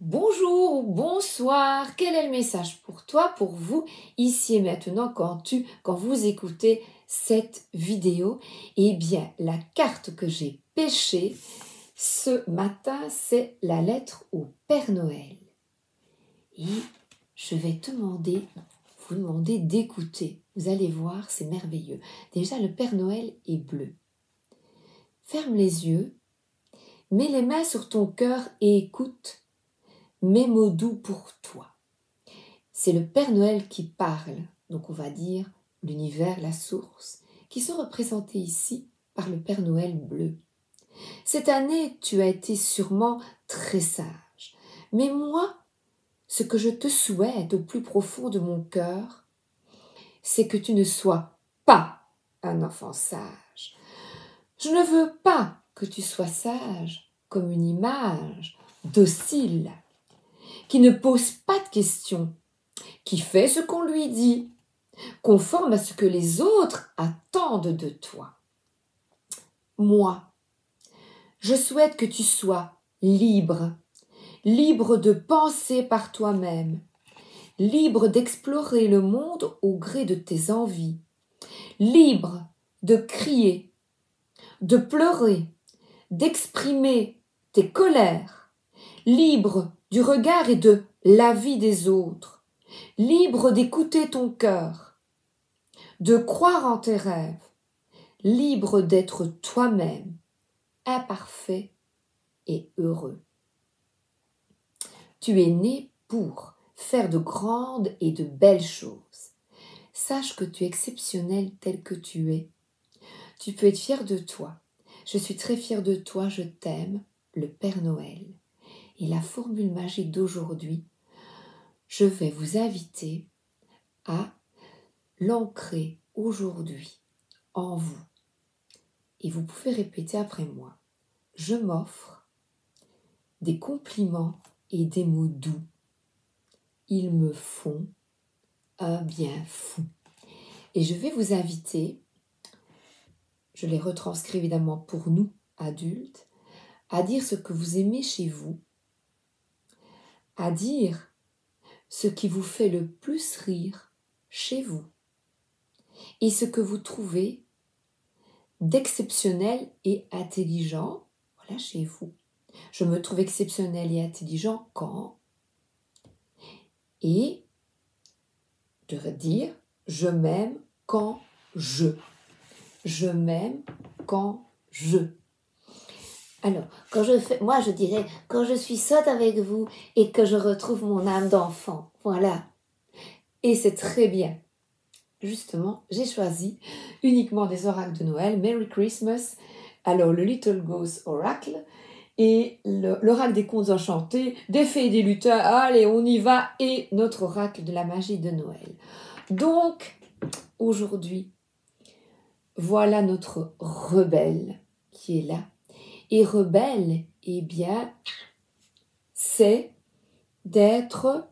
Bonjour ou bonsoir, quel est le message pour toi, pour vous, ici et maintenant, quand vous écoutez cette vidéo? Eh bien, la carte que j'ai pêchée ce matin, c'est la lettre au Père Noël. Et je vais vous demander d'écouter. Vous allez voir, c'est merveilleux. Déjà, le Père Noël est bleu. Ferme les yeux, mets les mains sur ton cœur et écoute mes mots doux pour toi. C'est le Père Noël qui parle, donc on va dire l'univers, la source, qui sont représentés ici par le Père Noël bleu. Cette année, tu as été sûrement très sage, mais moi, ce que je te souhaite au plus profond de mon cœur, c'est que tu ne sois pas un enfant sage. Je ne veux pas que tu sois sage comme une image, docile, qui ne pose pas de questions, qui fait ce qu'on lui dit, conforme à ce que les autres attendent de toi. Moi, je souhaite que tu sois libre, libre de penser par toi-même, libre d'explorer le monde au gré de tes envies, libre de crier, de pleurer, d'exprimer tes colères, libre du regard et de l'avis des autres, libre d'écouter ton cœur, de croire en tes rêves, libre d'être toi-même, imparfait et heureux. Tu es né pour faire de grandes et de belles choses. Sache que tu es exceptionnel tel que tu es. Tu peux être fier de toi. Je suis très fière de toi, je t'aime, le Père Noël. Et la formule magique d'aujourd'hui, je vais vous inviter à l'ancrer aujourd'hui en vous. Et vous pouvez répéter après moi. Je m'offre des compliments et des mots doux. Ils me font un bien fou. Et je vais vous inviter, je les retranscris évidemment pour nous, adultes, à dire ce que vous aimez chez vous, à dire ce qui vous fait le plus rire chez vous et ce que vous trouvez d'exceptionnel et intelligent, voilà, chez vous. Je me trouve exceptionnel et intelligent quand? Et de dire je m'aime quand je. Je m'aime quand je. Alors, moi je dirais quand je suis sotte avec vous et que je retrouve mon âme d'enfant. Voilà. Et c'est très bien. Justement, j'ai choisi uniquement des oracles de Noël. Merry Christmas. Alors, le Little Ghost Oracle et l'oracle des contes enchantés, des fées et des lutins. Allez, on y va. Et notre oracle de la magie de Noël. Donc, aujourd'hui, voilà notre rebelle qui est là. Et rebelle, eh bien, c'est d'être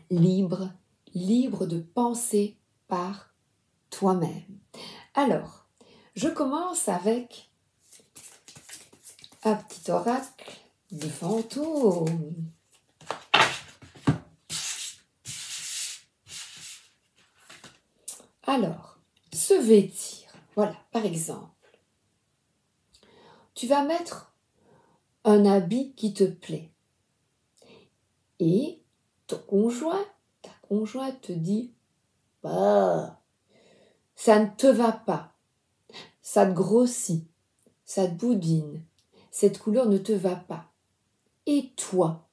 libre, libre de penser par toi-même. Alors, je commence avec un petit oracle de fantôme. Alors, se vêtir. Voilà, par exemple, tu vas mettre un habit qui te plaît. Et ton conjoint, ta conjointe te dit « Bah, ça ne te va pas, ça te grossit, ça te boudine, cette couleur ne te va pas. » Et toi,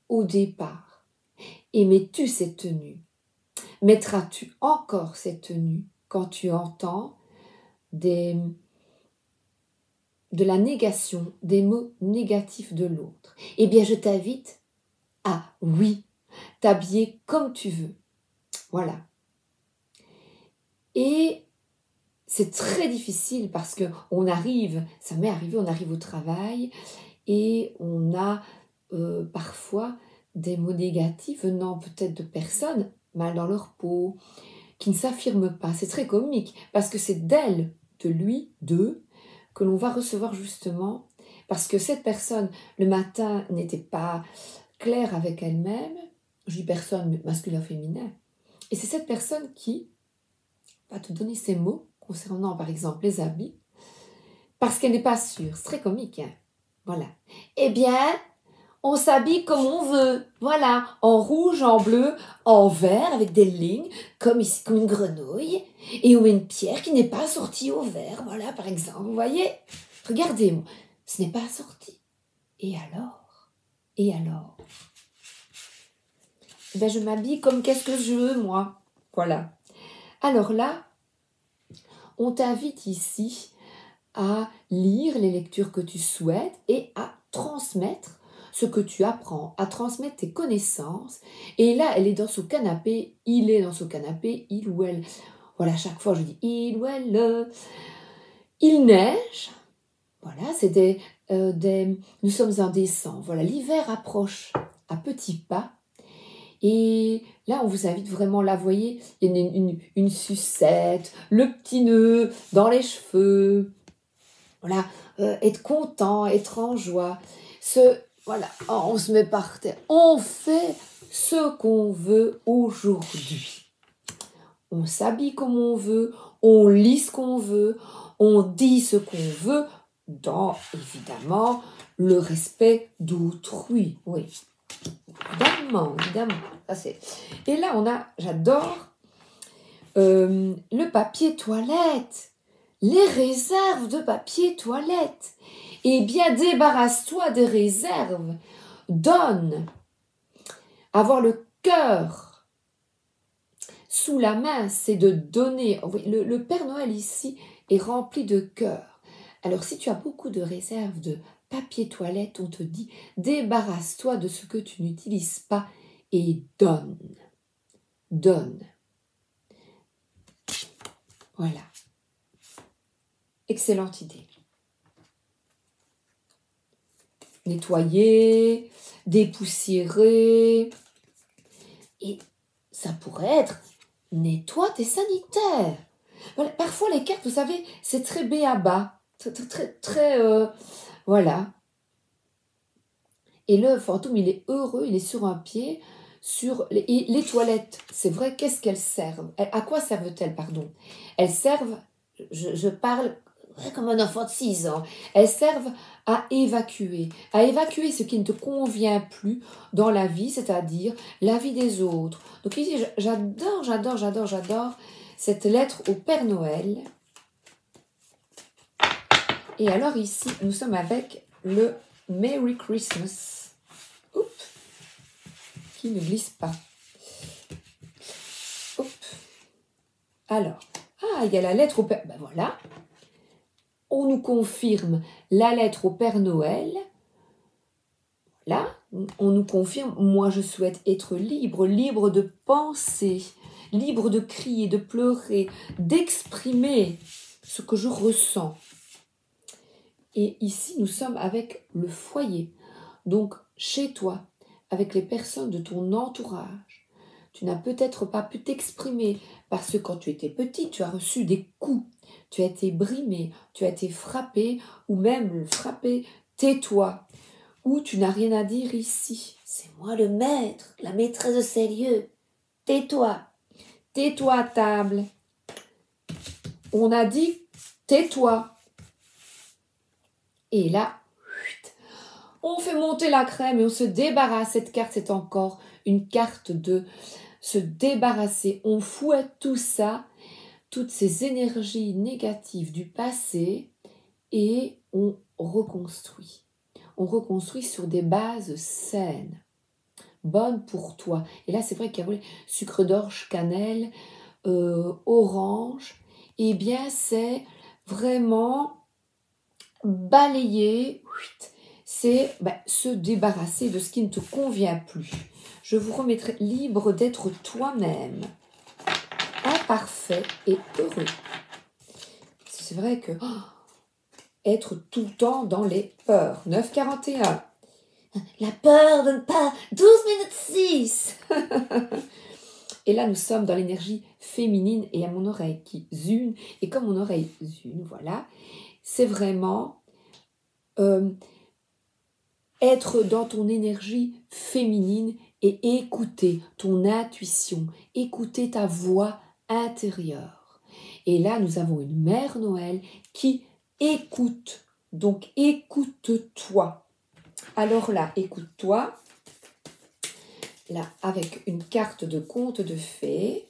au départ, aimais-tu cette tenue? Mettras-tu encore cette tenue quand tu entends de la négation, des mots négatifs de l'autre? Eh bien, je t'invite à, oui, t'habiller comme tu veux. Voilà. Et c'est très difficile parce que on arrive, ça m'est arrivé, on arrive au travail et on a parfois des mots négatifs venant peut-être de personnes mal dans leur peau, qui ne s'affirment pas. C'est très comique parce que c'est d'elle, de lui, d'eux, que l'on va recevoir justement parce que cette personne, le matin, n'était pas claire avec elle-même, je dis personne, masculin, féminin, et c'est cette personne qui va te donner ces mots concernant par exemple les habits, parce qu'elle n'est pas sûre, c'est très comique, hein? Voilà. Eh bien, on s'habille comme on veut, voilà, en rouge, en bleu, en vert, avec des lignes, comme ici, comme une grenouille, et on met une pierre qui n'est pas sortie au vert, voilà, par exemple, vous voyez? Regardez-moi, ce n'est pas sorti. Et alors? Et alors? Ben, je m'habille comme qu'est-ce que je veux, moi. Voilà. Alors là, on t'invite ici à lire les lectures que tu souhaites et à transmettre ce que tu apprends, à transmettre tes connaissances. Et là, elle est dans son canapé, il est dans son canapé, il ou elle. Voilà, chaque fois je dis il ou elle. Il neige. Voilà, c'est nous sommes en décembre. Voilà, l'hiver approche à petits pas. Et là, on vous invite vraiment, là, vous voyez, il y a une sucette, le petit nœud dans les cheveux. Voilà, être content, être en joie. Voilà, on se met par terre. On fait ce qu'on veut aujourd'hui. On s'habille comme on veut, on lit ce qu'on veut, on dit ce qu'on veut, dans, évidemment, le respect d'autrui. Oui, évidemment, évidemment. Et là, j'adore le papier toilette. Les réserves de papier toilette. Eh bien, débarrasse-toi des réserves. Donne. Avoir le cœur sous la main, c'est de donner. Le Père Noël ici est rempli de cœur. Alors, si tu as beaucoup de réserves de papier toilette, on te dit, débarrasse-toi de ce que tu n'utilises pas et donne. Donne. Voilà. Excellente idée. Nettoyer, dépoussiérer. Et ça pourrait être nettoie tes sanitaires. Voilà, parfois les cartes, vous savez, c'est très b.a.-ba. Voilà. Et le fantôme, il est heureux, il est sur un pied. Et les toilettes, c'est vrai, qu'est-ce qu'elles servent? À quoi servent-elles, pardon? Elles servent, je parle comme un enfant de 6 ans, elles servent à évacuer ce qui ne te convient plus dans la vie, c'est-à-dire la vie des autres. Donc ici, j'adore cette lettre au Père Noël. Et alors ici, nous sommes avec le Merry Christmas. Oups, qui ne glisse pas. Oups. Alors, il y a la lettre au Père... Ben voilà. On nous confirme la lettre au Père Noël. Là, on nous confirme, moi je souhaite être libre, libre de penser, libre de crier, de pleurer, d'exprimer ce que je ressens. Et ici, nous sommes avec le foyer. Donc, chez toi, avec les personnes de ton entourage, tu n'as peut-être pas pu t'exprimer parce que quand tu étais petit, tu as reçu des coups, tu as été brimé, tu as été frappé ou même frappé, tais-toi. Ou tu n'as rien à dire ici. C'est moi le maître, la maîtresse de ces lieux. Tais-toi. Tais-toi à table. On a dit tais-toi. Et là, on fait monter la crème et on se débarrasse. Cette carte, c'est encore une carte de se débarrasser. On fouette tout ça, toutes ces énergies négatives du passé et on reconstruit. On reconstruit sur des bases saines, bonnes pour toi. Et là, c'est vrai qu'il y a sucre d'orge, cannelle, orange. Eh bien, c'est vraiment balayer, c'est se débarrasser de ce qui ne te convient plus. Je vous remettrai libre d'être toi-même, imparfait et heureux. C'est vrai que être tout le temps dans les peurs. 9,41. La peur de ne pas... 12 minutes 6. Et là, nous sommes dans l'énergie féminine et à mon oreille qui zune. Et comme mon oreille zune, voilà, c'est vraiment être dans ton énergie féminine et écouter ton intuition, écouter ta voix intérieure. Et là, nous avons une Mère Noël qui écoute. Donc, écoute-toi. Alors là, écoute-toi. Là, avec une carte de conte de fées.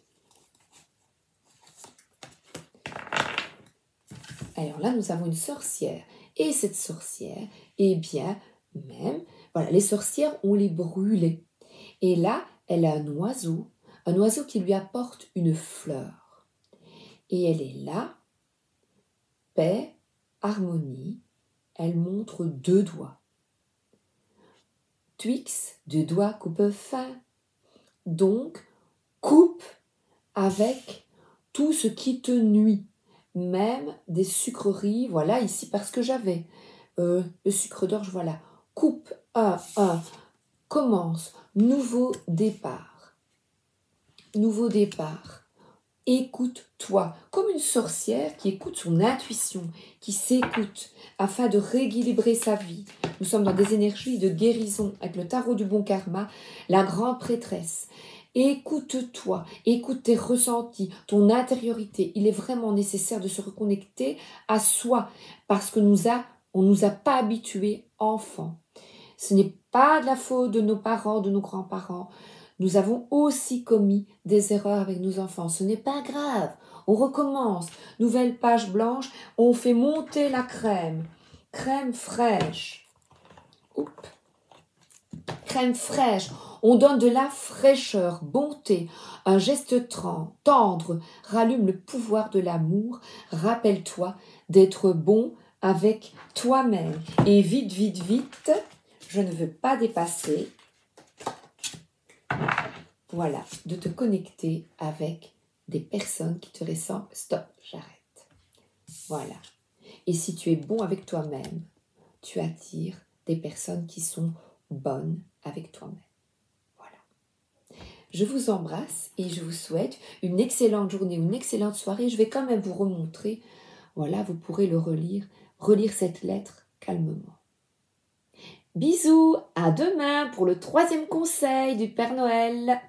Alors là, nous avons une sorcière. Et cette sorcière, eh bien, même, voilà, les sorcières, on les brûlait. Et là, elle a un oiseau qui lui apporte une fleur. Et elle est là, paix, harmonie, elle montre 2 doigts. Twix, 2 doigts coupe fin. Donc, coupe avec tout ce qui te nuit. Même des sucreries, voilà, ici, parce que j'avais le sucre d'orge, voilà. Coupe, commence, nouveau départ. Nouveau départ. Écoute-toi, comme une sorcière qui écoute son intuition, qui s'écoute afin de rééquilibrer sa vie. Nous sommes dans des énergies de guérison avec le tarot du bon karma, la grande prêtresse. Écoute-toi, écoute tes ressentis, ton intériorité. Il est vraiment nécessaire de se reconnecter à soi parce que on nous a pas habitués enfants. Ce n'est pas de la faute de nos parents, de nos grands-parents. Nous avons aussi commis des erreurs avec nos enfants. Ce n'est pas grave. On recommence. Nouvelle page blanche. On fait monter la crème. Crème fraîche. Oups. Crème fraîche. On donne de la fraîcheur, bonté, un geste tendre, rallume le pouvoir de l'amour. Rappelle-toi d'être bon avec toi-même. Et vite, vite, vite, je ne veux pas dépasser. Voilà, de te connecter avec des personnes qui te ressemblent. Stop, j'arrête. Voilà. Et si tu es bon avec toi-même, tu attires des personnes qui sont bonnes avec toi-même. Voilà. Je vous embrasse et je vous souhaite une excellente journée, une excellente soirée. Je vais quand même vous remontrer. Voilà, vous pourrez le relire cette lettre calmement. Bisous, à demain pour le 3e conseil du Père Noël.